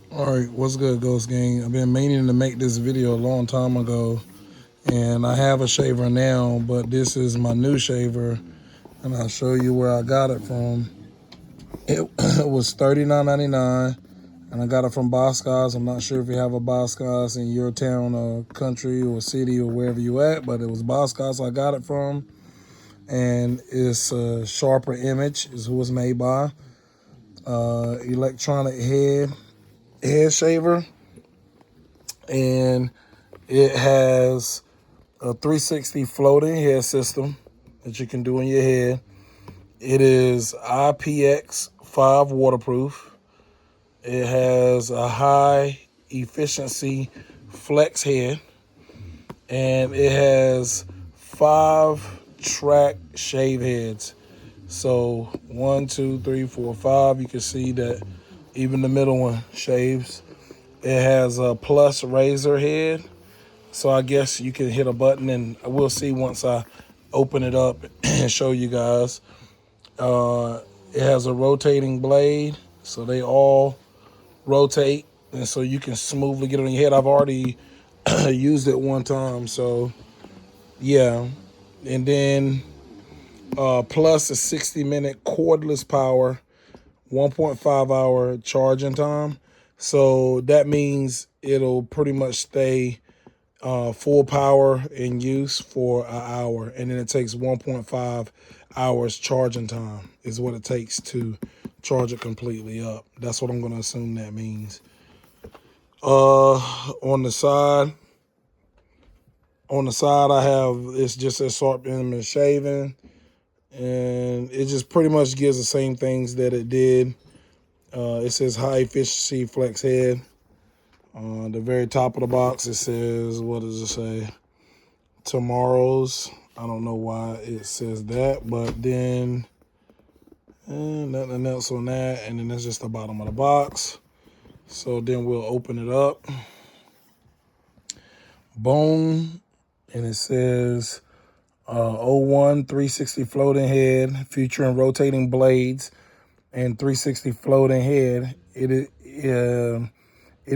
Alright, what's good, Ghost Gang? I've been meaning to make this video a long time ago, and I have a shaver now, but this is my new shaver, and I'll show you where I got it from. It, it was $39.99, and I got it from Boscov's. I'm not sure if you have a Boscov's in your town or country or city or wherever you at, but it was Boscov's I got it from, and it's a Sharper Image is who it's made by. Electronic head shaver, and it has a 360 floating head system that you can do in your head. It is IPX5 waterproof. It has a high efficiency flex head, and it has 5 track shave heads. So 1, 2, 3, 4, 5. You can see that even the middle one shaves. It has a plus razor head. So I guess you can hit a button, and we'll see once I open it up and show you guys. It has a rotating blade, so they all rotate, and so you can smoothly get it on your head. I've already used it one time, so yeah. And then plus a 60-minute cordless power, 1.5 hour charging time. So that means it'll pretty much stay full power in use for an hour, and then it takes 1.5 hours charging time is what it takes to charge it completely up. That's what I'm going to assume that means. On the side, I have it's just a sharp image shaving, and it just pretty much gives the same things that it did. It says high efficiency flex head. On the very top of the box, it says, what does it say? Tomorrow's. I don't know why it says that, but then nothing else on that, and then that's just the bottom of the box. So then we'll open it up. Boom, and it says 01 360 floating head featuring rotating blades and 360 floating head. It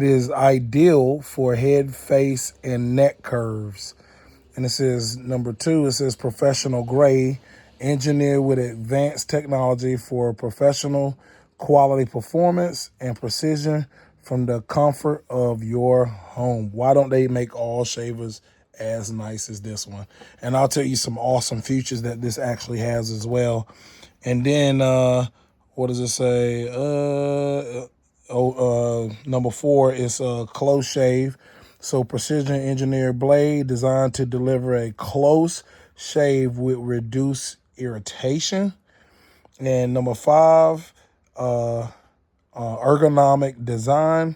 is ideal for head, face, and neck curves. And it says number 2, it says professional grade, engineered with advanced technology for professional quality performance and precision from the comfort of your home. Why don't they make all shavers as nice as this one? And I'll tell you some awesome features that this actually has as well. And then what does it say? Number 4 is a close shave. So precision engineered blade designed to deliver a close shave with reduced irritation. And number 5, ergonomic design,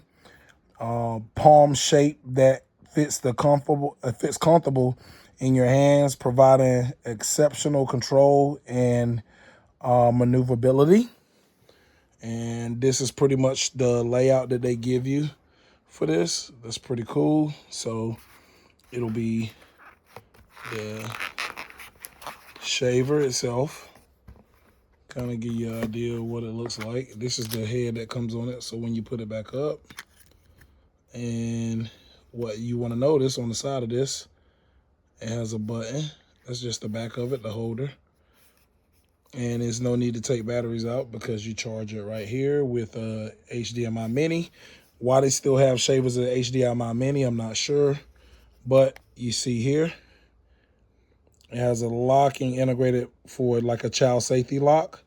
palm shape that fits comfortable in your hands, providing exceptional control and maneuverability. And this is pretty much the layout that they give you for this. That's pretty cool. So it'll be the shaver itself. Kind of give you an idea of what it looks like. This is the head that comes on it. So when you put it back up, and what you want to notice on the side of this, it has a button. That's just the back of it, the holder. And there's no need to take batteries out because you charge it right here with a HDMI Mini. Why they still have shavers at HDMI Mini, I'm not sure. But you see here, it has a locking integrated for like a child safety lock.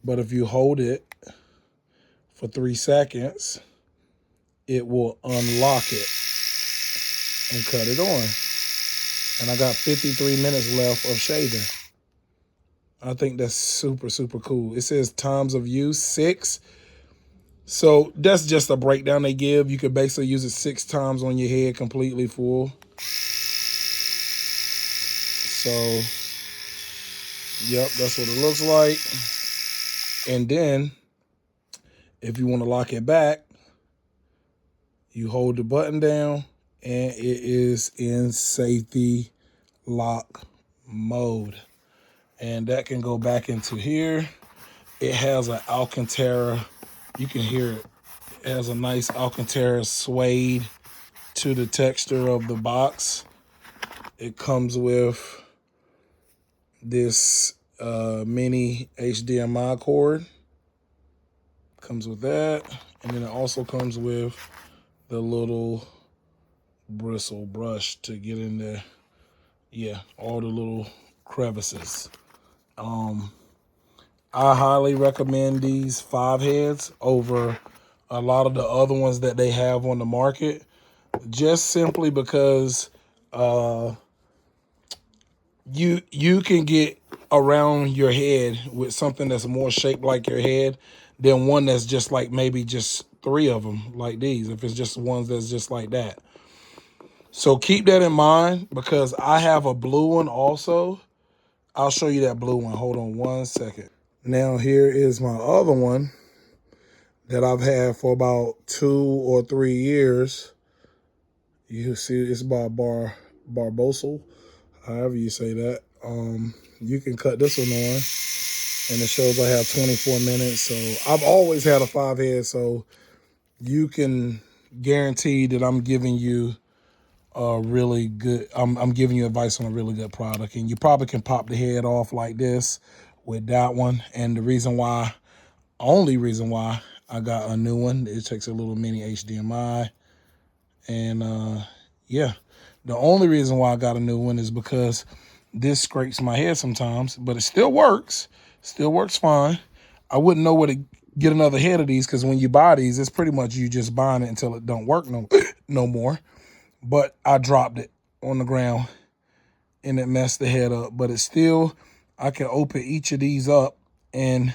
But if you hold it for 3 seconds, it will unlock it and cut it on. And I got 53 minutes left of shaving. I think that's super, super cool. It says times of use 6. So that's just a breakdown they give. You could basically use it 6 times on your head completely full. So, yep, that's what it looks like. And then, if you want to lock it back, you hold the button down, and it is in safety lock mode. And that can go back into here. It has an Alcantara. You can hear it. It has a nice Alcantara suede to the texture of the box. It comes with this mini HDMI cord. Comes with that. And then it also comes with the little bristle brush to get in there. Yeah, all the little crevices. I highly recommend these 5 heads over a lot of the other ones that they have on the market, just simply because you can get around your head with something that's more shaped like your head than one that's just like maybe just 3 of them like these, if it's just ones that's just like that. So keep that in mind, because I have a blue one also. I'll show you that blue one. Hold on one second. Now here is my other one that I've had for about 2 or 3 years. You see it's by Barbosal, however you say that. You can cut this one on, and it shows I have 24 minutes. So I've always had a 5 head, so you can guarantee that I'm giving you a really good, I'm giving you advice on a really good product. And you probably can pop the head off like this with that one. And the reason why, only reason why I got a new one, it takes a little mini HDMI. And yeah, the only reason why I got a new one is because this scrapes my head sometimes, but it still works. Still works fine. I wouldn't know where to get another head of these, because when you buy these, it's pretty much you just buying it until it don't work no more. But I dropped it on the ground and it messed the head up. But it's still, I can open each of these up and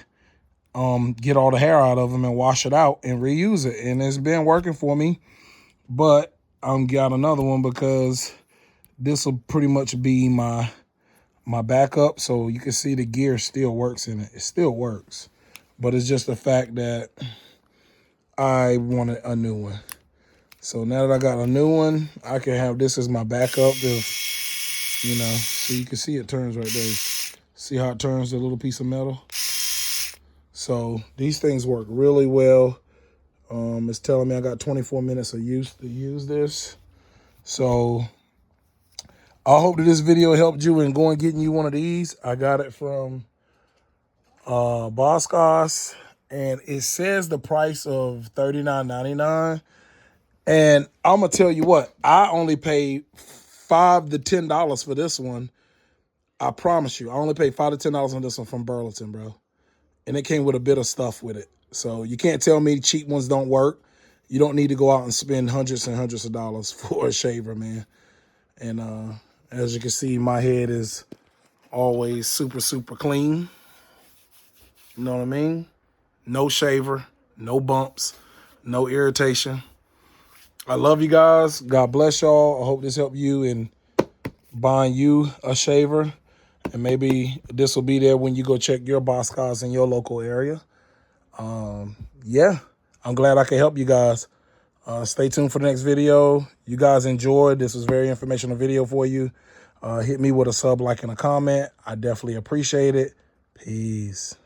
get all the hair out of them and wash it out and reuse it. And it's been working for me. But I'm got another one because this will pretty much be my backup. So you can see the gear still works in it. It still works. But it's just the fact that I wanted a new one. So now that I got a new one, I can have this as my backup. If, you know, so you can see it turns right there. See how it turns the little piece of metal? So these things work really well. It's telling me I got 24 minutes of use to use this. So I hope that this video helped you in going getting you one of these. I got it from Boscos, and it says the price of $39.99. And I'm gonna tell you what, I only paid $5 to $10 for this one. I promise you, I only paid $5 to $10 on this one from Burlington, bro. And it came with a bit of stuff with it. So you can't tell me cheap ones don't work. You don't need to go out and spend hundreds and hundreds of dollars for a shaver, man. And as you can see, my head is always super, super clean. You know what I mean? No shaver, no bumps, no irritation. I love you guys. God bless y'all. I hope this helped you in buying you a shaver. And maybe this will be there when you go check your Boscos in your local area. Yeah, I'm glad I could help you guys. Stay tuned for the next video. You guys enjoyed. This was a very informational video for you. Hit me with a sub, like, and a comment. I definitely appreciate it. Peace.